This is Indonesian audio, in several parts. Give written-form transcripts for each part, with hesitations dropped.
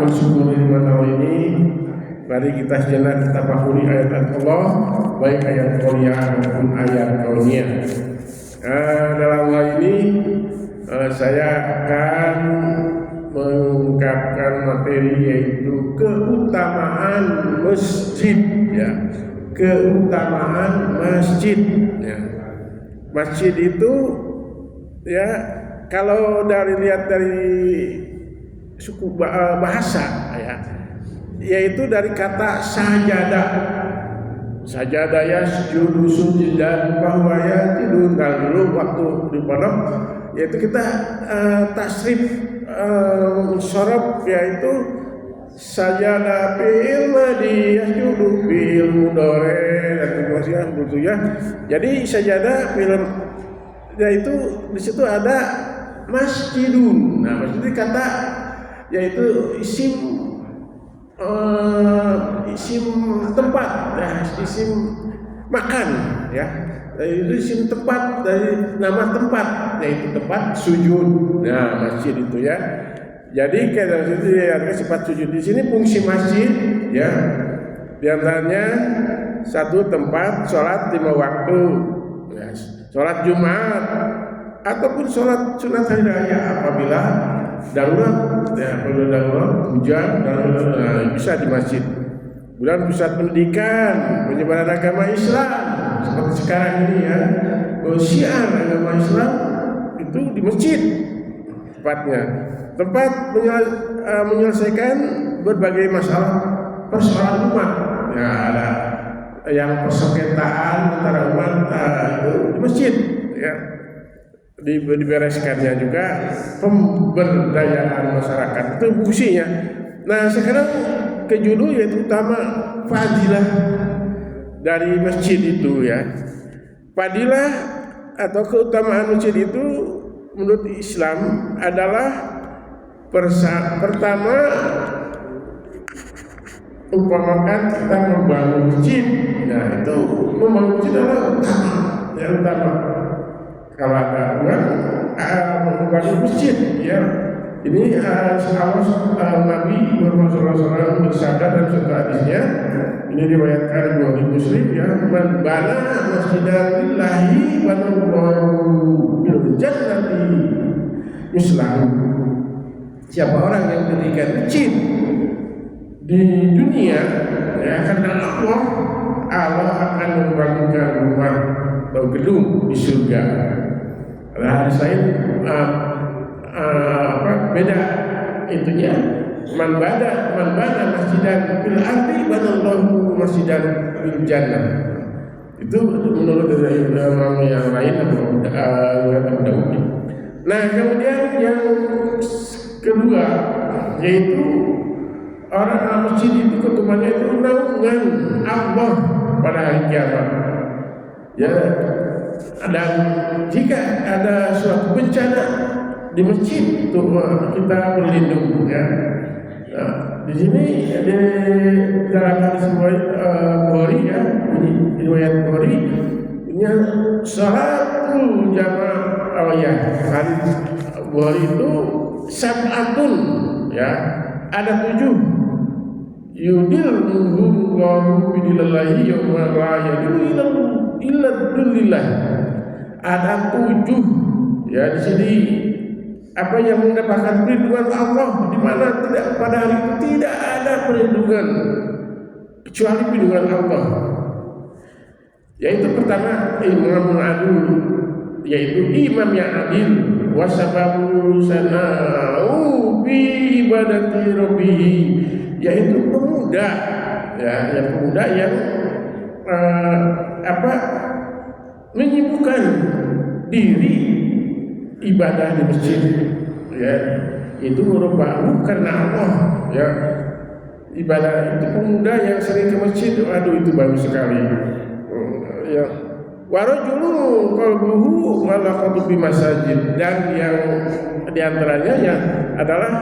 mensyukuri nikmat Allah ini, mari kita sejenak tafakuri ayat Allah, baik ayat qauliyah maupun ayat kauniyah. Dalam hal ini saya akan mengungkapkan materi yaitu keutamaan masjid, ya. Keutamaan masjid, ya. Masjid itu, ya, kalau lihat dari suku bahasa, ya, yaitu dari kata sajadah. Sajadah yasjudu sujudan bahwa ya tidun. Kalau dulu waktu di pondok, yaitu kita tasrif sorob, yaitu sajadah fil madi yasjudu fil mudhari dan kemudian begitu, ya. Jadi sajadah film, yaitu di situ ada masjidun. Nah, masjid kata yaitu isim tempat, ya, isim makan, ya. Itu isim tempat dari nama tempat, yaitu tempat sujud. Nah, masjid itu, ya. Jadi kalau itu ya sifat sujud di sini fungsi masjid, ya. Di antaranya satu tempat sholat 5 waktu, ya. Sholat Jumat ataupun sholat sunat hari raya apabila darurat, ya, apabila darurat hujan, bisa di masjid. Kemudian pusat pendidikan, penyebaran agama Islam seperti sekarang ini, ya, syiar agama Islam itu di masjid tempatnya. Tempat menyelesaikan berbagai masalah persoalan umat, ya, ada yang persengketaan antara umat itu di masjid, ya. Dibereskannya juga pemberdayaan masyarakat, itu fungsinya. Nah, sekarang ke judul yaitu utama fadilah dari masjid itu, ya. Fadilah atau keutamaan masjid itu menurut Islam adalah pertama, umpamakan kita membangun masjid. Nah, itu membangun masjid adalah yang utama. Kalau ada uang, membangun masjid, ya. Ini Nabi Muhammad SAW bersabda dalam satu hadisnya, ini diriwayatkan oleh Muslim, ya, man bana masjidan lillahi wa nurul bil jannati mislahu. Siapa orang yang mendirikan masjid di dunia, ya, karena Allah akan membangunkan rumah atau gedung di surga. Nah, hadis lain beda itunya, man bana masjidan fil ardi banallahu masjidan fil jannah. Itu menurut imam yang lain Abu Daud. Nah, kemudian yang kedua yaitu orang masjid itu ketumannya itu naungan Allah pada hari kiamat, ya. Dan jika ada suatu bencana di masjid itu kita berlindung, ya. Nah, di sini di dalam hadis Bukhari, ya, ini riwayat Bukhari, ini salatul jamaah, ya, hadis Bukhari itu sab'atun, ya, ada 7 yudilhum Allahu bidillahi yawma la yadilu illa billah. Ada 7, ya, di sini apa yang mendapatkan perlindungan Allah, di mana tidak pada hari itu tidak ada perlindungan kecuali perlindungan Allah. Yaitu pertama imam adil, yaitu imam yang adil, wasababu sana'u bi ibadati rabbih, yaitu pemuda, ya, yang pemuda yang menyibukkan diri ibadah di masjid, ya, itu merupakan karena Allah, ya. Ibadah itu pemuda yang sering ke masjid, aduh itu bagus sekali, ya. Warajulun qalbuhu malaqatu bi masajid, dan yang diantaranya ya adalah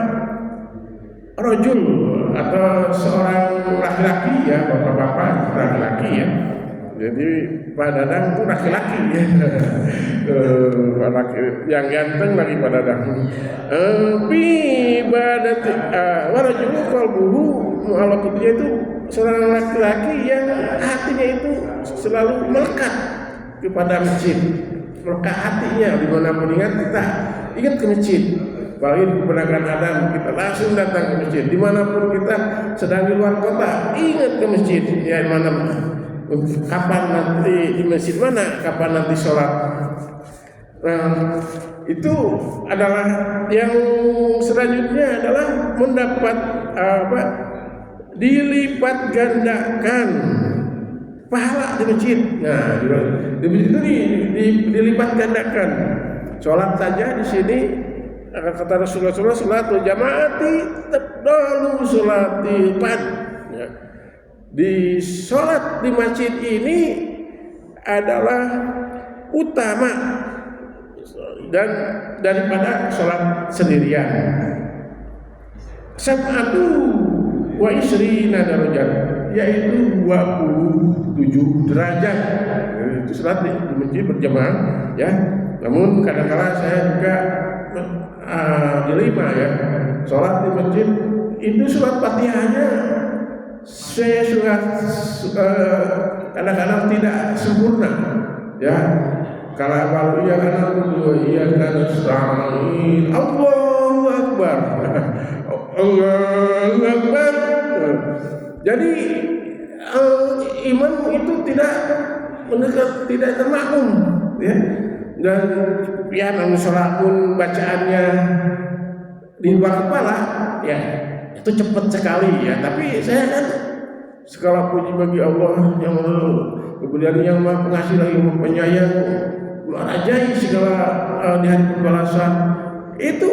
rajul atau seorang laki-laki, ya, bapak-bapak laki-laki, ya, Jadi Pak Dadang itu laki-laki ya. Laki yang ganteng lagi Pak Dadang. Bi badati warajulu qalbuhu mu'allaqatnya itu seorang laki-laki yang hatinya itu selalu melekat kepada masjid. Melekat hatinya dimanapun kita ingat ke masjid. Apalagi di kebenaran Adam kita langsung datang ke masjid. Dimanapun kita sedang di luar kota ingat ke masjid. Ya mana kapan nanti di masjid mana, kapan nanti sholat. Nah, itu adalah yang selanjutnya adalah mendapat dilipat gandakan pahala di masjid. Nah, di masjid itu dilipat gandakan. Sholat saja di sini kata Rasulullah sholatul jamaati tafdalu sholati fard. Ya. Di sholat di masjid ini adalah utama dan daripada sholat sendirian. Sab'atu wa isrina darajat, yaitu 27 derajat. Itu sholat di masjid berjamaah ya. Namun kadang-kala saya juga dilema ya. Sholat di masjid itu sholat Fatihahnya saya sudah kadang-kadang tidak sempurna ya. Kalau iya kan iya kan nasta'in Allahu Akbar Allahu Akbar. Jadi imam itu tidak mendekat, tidak termakmum ya. Dan ya namun sholat pun bacaannya di luar kepala ya itu cepat sekali ya. Tapi saya kan segala puji bagi Allah yang kemudian yang Maha Pengasih lagi Maha Penyayang, merajai segala di hari pembalasan. Itu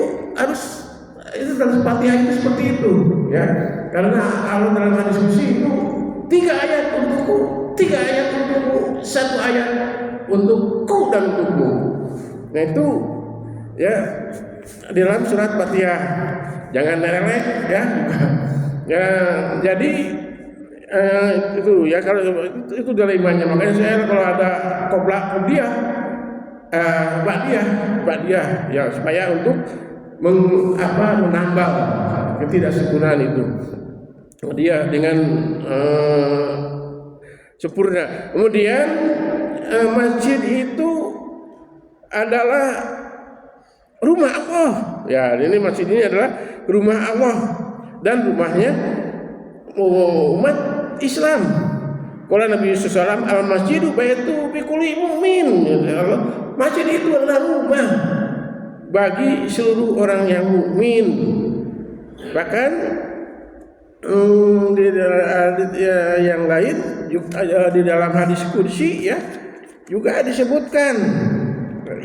dalam Fatihah itu seperti itu ya. Karena Allah dalam hadis qudsi itu 3 ayat untukku, 3 ayat untukku, 1 ayat untukku dan untukmu. Nah itu ya di dalam surat Fatihah. Jangan meleleh ya. Ya jadi itu ya, kalau itu dari imannya. Makanya saya kalau ada qobliyah ba'diyah ya, supaya untuk menambal ketidaksempurnaan itu dia dengan sempurna. Kemudian masjid itu adalah rumah Allah. Ya, ini masjid ini adalah rumah Allah dan rumahnya umat Islam. Kalau Nabi SAW al-masjidu baitu bi kulli mu'min. Masjid itu adalah rumah bagi seluruh orang yang mukmin. Bahkan yang lain di dalam hadis qudsi ya juga disebutkan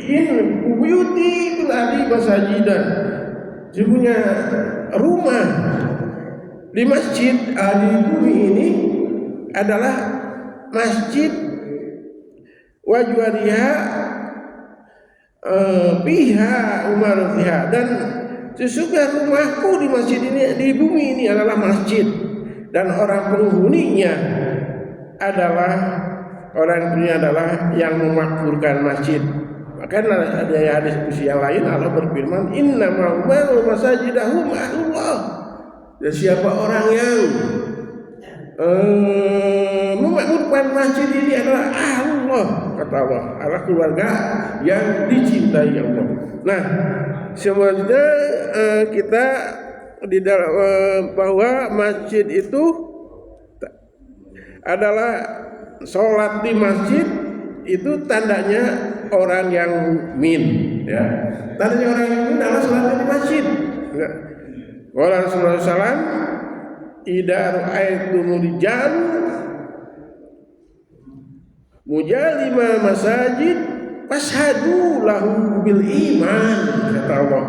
in buyuti kulli masajidan. Sesungguhnya rumah di masjid di bumi ini adalah masjid wajwariha piha umar fiha, dan sesungguhnya rumahku di masjid ini, di bumi ini adalah masjid, dan orang penghuninya adalah yang memakmurkan masjid. Maka ada hadis yang lain Allah berfirman innama masajidahum ahlullah. Dan siapa orang yang memakmurkan masjid ini adalah Allah, kata Allah, adalah keluarga yang dicintai Allah. Nah, sebenarnya kita di dalam bahwa masjid itu adalah sholat di masjid itu tandanya orang yang mukmin ya. Tandanya orang yang mukmin adalah sholat di masjid. Qala Rasulullah SAW idza ra'aitumul rijal mujalima masajid fashhadu lahu bil iman, kata Allah.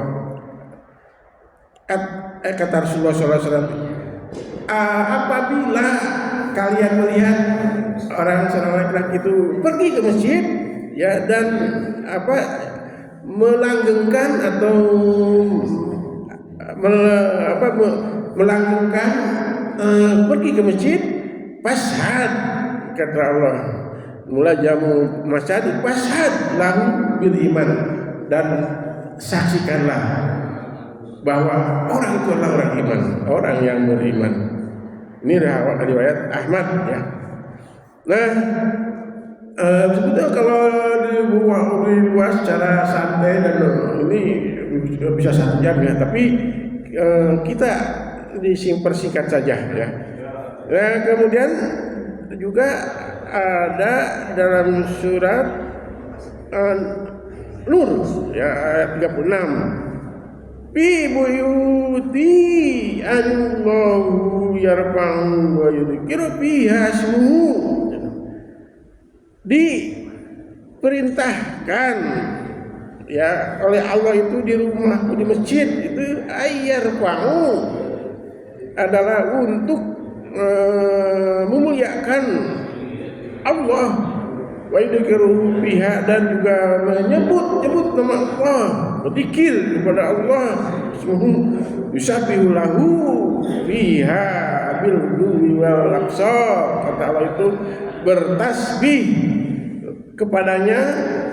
Kata Rasulullah SAW, apabila kalian melihat seorang laki-laki itu pergi ke masjid ya, dan melanggengkan atau melanggengkan pergi ke masjid, fashhad, kata Allah, mula jamu masyadi fashhad lahu bil iman, dan saksikanlah bahwa orang itu adalah orang iman, orang yang beriman. Ini riwayat Ahmad ya. Nah, sebetulnya kalau dibuat secara santai dan ini bisa 1 jam ya, tapi kita persingkat saja ya. Nah, kemudian juga ada dalam surat Nur ya ayat 36, fi buyuti Allahu yarfa'u wa yudhkiru fiha ismuhu, diperintahkan ya oleh Allah itu di rumahku, di masjid itu ayyarfa'u adalah untuk memuliakan Allah, wa yudhkiru fiha, dan juga menyebut nama Allah, berzikir kepada Allah, yusabbihu lahu fiha bil ghudwi wal absar, kata Allah itu bertasbih kepadanya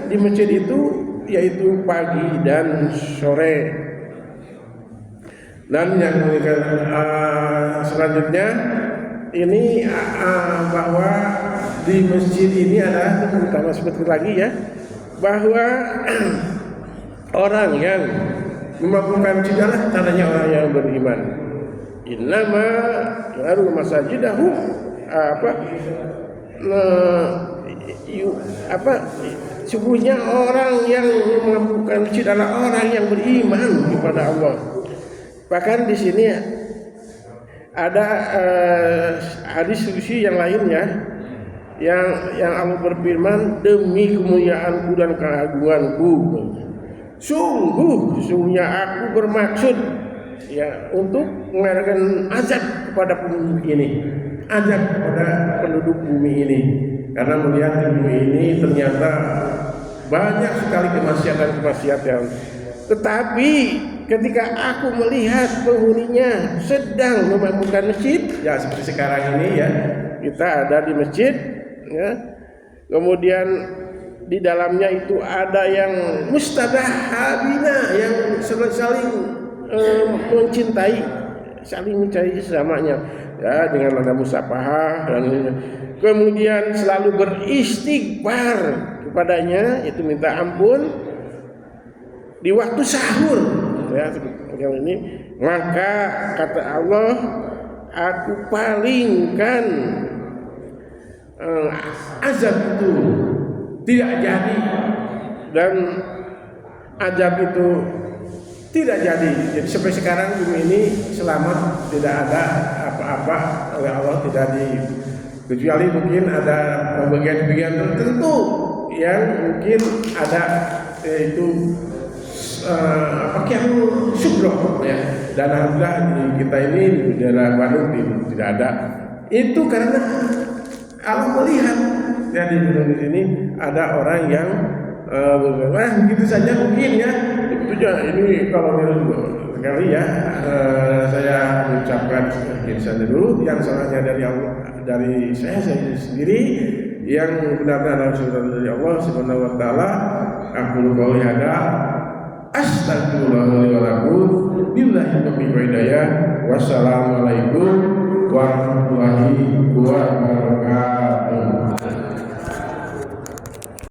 di masjid itu yaitu pagi dan sore. Dan yang selanjutnya ini bahwa di masjid ini adalah terutama seperti lagi ya, bahwa orang yang membangunkan masjid adalah tandanya orang yang beriman. Innama yaru masajidahu sungguhnya orang yang membangunkan masjid adalah orang yang beriman kepada Allah. Bahkan di sini ada hadis suci yang lainnya yang Allah berfirman, demi kemuliaanku dan keagunganku sungguhnya aku bermaksud ya untuk mengadakan azab kepada penduduk ini, azab kepada penduduk bumi ini, karena melihat di bumi ini ternyata banyak sekali kemaksiatan. Tetapi ketika aku melihat penghuninya sedang membangunkan masjid, ya seperti sekarang ini ya, kita ada di masjid ya, kemudian di dalamnya itu ada yang mustabahabina, yang saling mencintai, saling mencintai sesamanya ya, dengan ada musafahah, dan kemudian selalu beristighfar kepadanya, itu minta ampun di waktu sahur ya, yang ini, maka kata Allah, aku palingkan azab itu tidak jadi, dan azab itu tidak jadi. Jadi sampai sekarang bumi ini selamat, tidak ada apa-apa oleh Allah, tidak kecuali mungkin ada bagian-bagian tertentu yang mungkin ada, yaitu pakaian syukroh ya, dan alhamdulillah kita ini di daerah Bandung tidak ada. Itu karena Allah melihat ya, di sini ada orang yang begitu saja mungkin ya. Itu aja, ini kalau sekali ya, saya mengucapkan insya dulu, yang salahnya dari Allah, dari saya sendiri, yang benar-benar dari Allah Subhanahu wa taala. Aku qouli hada astagfirullah wa lakum billahi taufiq wa hidayah. Wassalamualaikum warahmatullahi wabarakatuh.